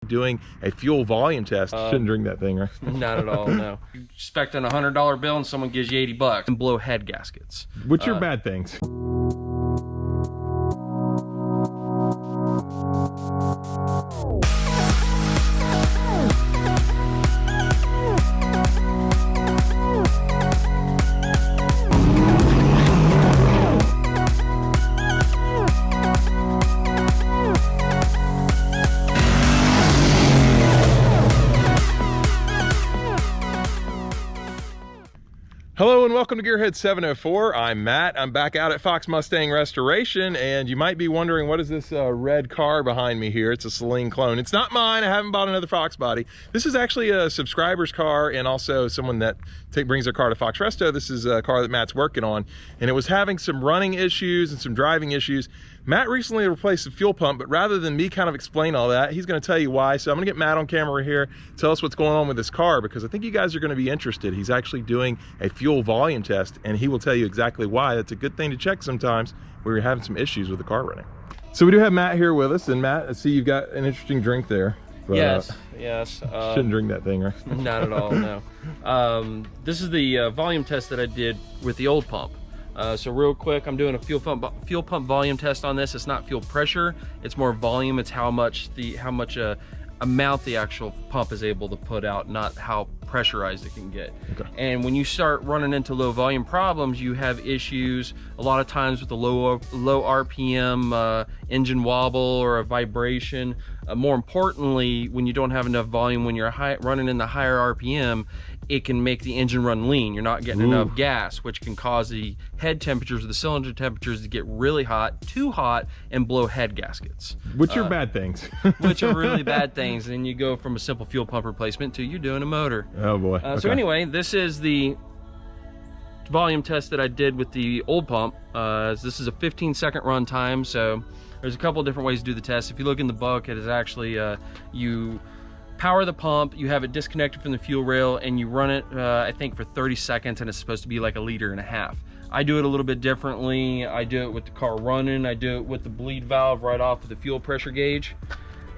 doing a fuel volume test. Shouldn't drink that thing, right? Not at all, no. You're expecting a $100 bill and someone gives you $80 and blow head gaskets. Which are bad things. Hello and welcome to Gearhead 704. I'm Matt. I'm back out at Fox Mustang Restoration, and you might be wondering, what is this red car behind me here? It's a Celine clone. It's not mine. I haven't bought another FoxBody. This is actually a subscriber's car and also someone that brings their car to Fox Resto. This is a car that Matt's working on, and it was having some running issues and some driving issues. Matt recently replaced the fuel pump, but rather than me kind of explain all that, he's going to tell you why. So I'm going to get Matt on camera here, tell us what's going on with this car, because I think you guys are going to be interested. He's actually doing a fuel volume test, and he will tell you exactly why. That's a good thing to check sometimes where you're having some issues with the car running. So we do have Matt here with us, and Matt, I see you've got an interesting drink there. But, yes. Shouldn't drink that thing, right? Not at all, no. This is the volume test that I did with the old pump. So real quick, I'm doing a fuel pump volume test on this. It's not fuel pressure, it's more volume. It's how much amount the actual pump is able to put out, not how pressurized it can get. Okay. And when you start running into low volume problems, you have issues a lot of times with the low RPM engine wobble or a vibration. More importantly, when you don't have enough volume, when you're running in the higher RPM, it can make the engine run lean. You're not getting enough gas, which can cause the head temperatures or the cylinder temperatures to get really hot, too hot, and blow head gaskets. Which are bad things. Which are really bad things. And you go from a simple fuel pump replacement to you're doing a motor. Oh boy. Okay. So anyway, this is the volume test that I did with the old pump. This is a 15-second run time, so there's a couple different ways to do the test. If you look in the book, it is actually you power the pump, you have it disconnected from the fuel rail, and you run it I think for 30 seconds, and it's supposed to be like 1.5 liters. I do it a little bit differently. I do it with the car running. I do it with the bleed valve right off of the fuel pressure gauge,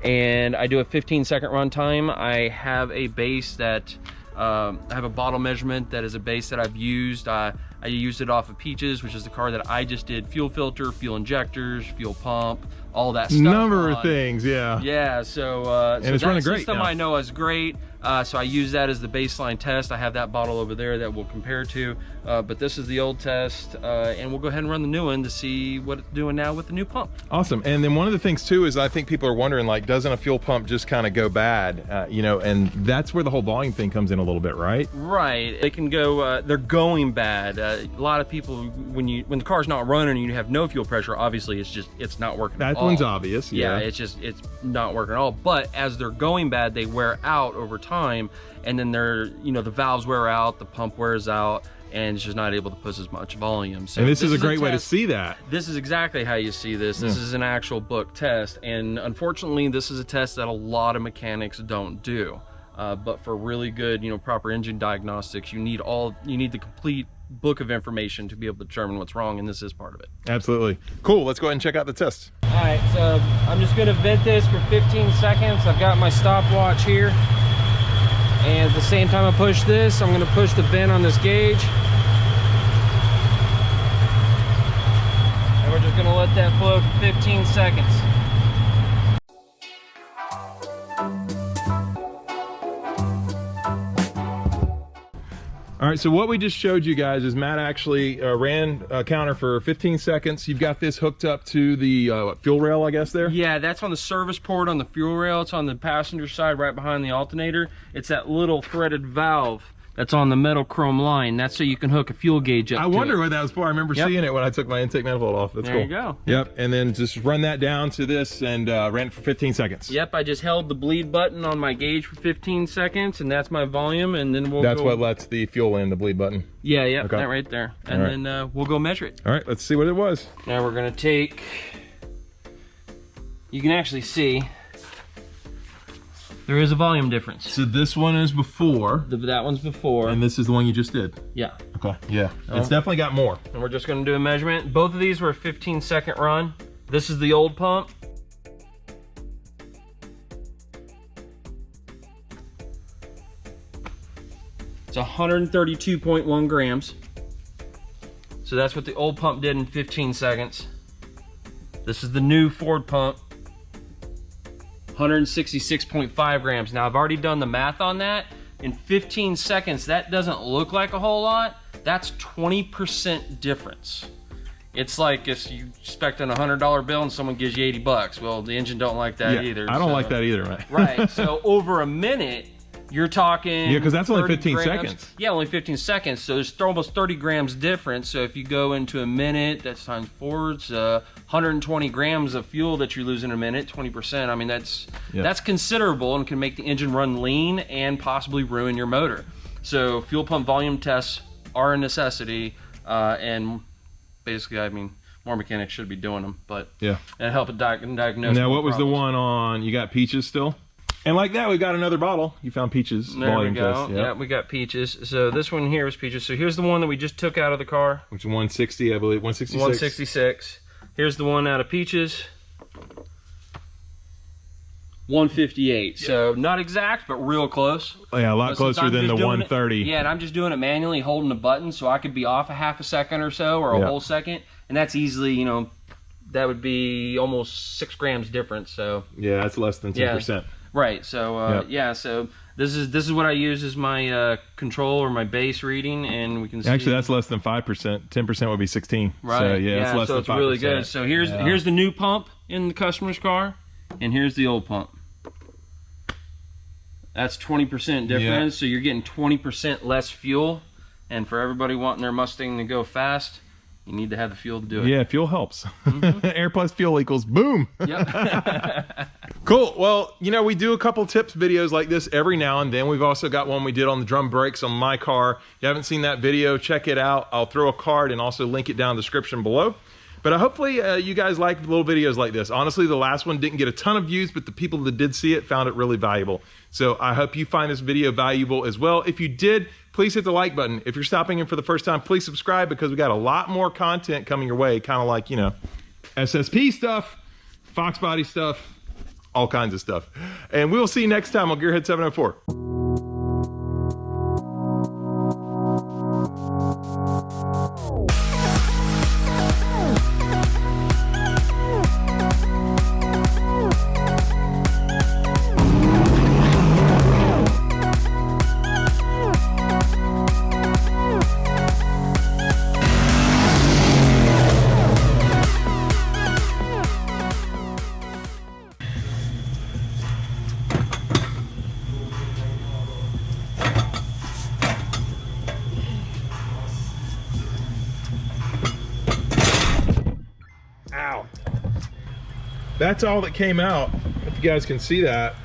and I do a 15-second run time. I have a base that I have a bottle measurement that is a base that I've used. I used it off of Peaches, which is the car that I just did fuel filter, fuel injectors, fuel pump, all that stuff. Number of things, yeah. Yeah, so and it's running great. System I know is great. So I use that as the baseline test. I have that bottle over there that we'll compare to, but this is the old test, and we'll go ahead and run the new one to see what it's doing now with the new pump. Awesome. And then one of the things too is I think people are wondering, like, doesn't a fuel pump just kind of go bad? You know, and that's where the whole volume thing comes in a little bit, right? Right. They can go. They're going bad. A lot of people, when the car's not running and you have no fuel pressure, obviously it's not working. That at all. one's obvious. Yeah, it's not working at all. But as they're going bad, they wear out over time, and then the valves wear out, the pump wears out, and it's just not able to push as much volume. So and this is a great way to see that. This is exactly how you see this. This is an actual book test, and unfortunately, this is a test that a lot of mechanics don't do. But for really good, proper engine diagnostics, you need the complete book of information to be able to determine what's wrong, and this is part of it. Absolutely. Cool. Let's go ahead and check out the test. All right, so I'm just going to vent this for 15 seconds. I've got my stopwatch here, and at the same time I push this, I'm going to push the vent on this gauge, and we're just going to let that flow for 15 seconds. All right, so what we just showed you guys is Matt actually ran a counter for 15 seconds. You've got this hooked up to the fuel rail, I guess, there? Yeah, that's on the service port on the fuel rail. It's on the passenger side right behind the alternator. It's that little threaded valve that's on the metal chrome line. That's so you can hook a fuel gauge up to I wonder it. what that was for. I remember seeing it when I took my intake manifold off. That's there cool. You go. Yep, and then just run that down to this and ran it for 15 seconds. Yep, I just held the bleed button on my gauge for 15 seconds, and that's my volume, and then we'll That's what lets the fuel in, the bleed button. Yeah, yeah, okay. That right there. And then we'll go measure it. All right, let's see what it was. Now we're gonna take, you can actually see, there is a volume difference. So this one is before. That one's before. And this is the one you just did? Yeah. Okay, yeah. It's definitely got more. And we're just gonna do a measurement. Both of these were a 15-second run. This is the old pump. It's 132.1 grams. So that's what the old pump did in 15 seconds. This is the new Ford pump, 166.5 grams. Now I've already done the math on that. In 15 seconds, that doesn't look like a whole lot. That's 20% difference. It's like if you expecting a $100 bill and someone gives you 80 bucks. Well, the engine don't like that either. I don't like that either, right? Right, so over a minute, you're talking. Yeah, because that's only 15 grams. seconds. Yeah, only 15 seconds. So there's almost 30 grams difference. So if you go into a minute, that's times 4. It's 120 grams of fuel that you lose in a minute. 20%. I mean, that's considerable and can make the engine run lean and possibly ruin your motor. So fuel pump volume tests are a necessity, and basically, I mean, more mechanics should be doing them, but yeah, and help diagnose. Now, what was problems. the one on? You got peaches still? And like that, we got another bottle. You found peaches. There volume we go. test. Yep. Yeah, we got peaches. So this one here is peaches. So here's the one that we just took out of the car. Which is 160, I believe. 166. 166. Here's the one out of peaches. 158. Yeah. So not exact, but real close. Oh, yeah, a lot closer than the 130. Yeah, and I'm just doing it manually, holding the button, so I could be off a half a second or so, or a whole second, and that's easily, you know, that would be almost 6 grams difference. So yeah, that's less than 10%. Yeah. Right. So yeah. So this is what I use as my control or my base reading, and we can see. Actually, that's less than 5%. 10% would be 16. Right. So yeah, it's less so than it's 5%. really good. So here's the new pump in the customer's car, and here's the old pump. That's 20% difference. Yeah. So you're getting 20% less fuel, and for everybody wanting their Mustang to go fast, you need to have the fuel to do it. Yeah, fuel helps. Air plus fuel equals boom. Yep. Cool. Well, you know, we do a couple tips videos like this every now and then. We've also got one we did on the drum brakes on my car. If you haven't seen that video, check it out. I'll throw a card and also link it down in the description below. But hopefully you guys like little videos like this. Honestly, the last one didn't get a ton of views, but the people that did see it found it really valuable. So I hope you find this video valuable as well. If you did, please hit the like button. If you're stopping in for the first time, please subscribe, because we got a lot more content coming your way, kind of like, you know, SSP stuff, FoxBody stuff, all kinds of stuff. And we will see you next time on Gearhead 704. Ow. That's all that came out, if you guys can see that.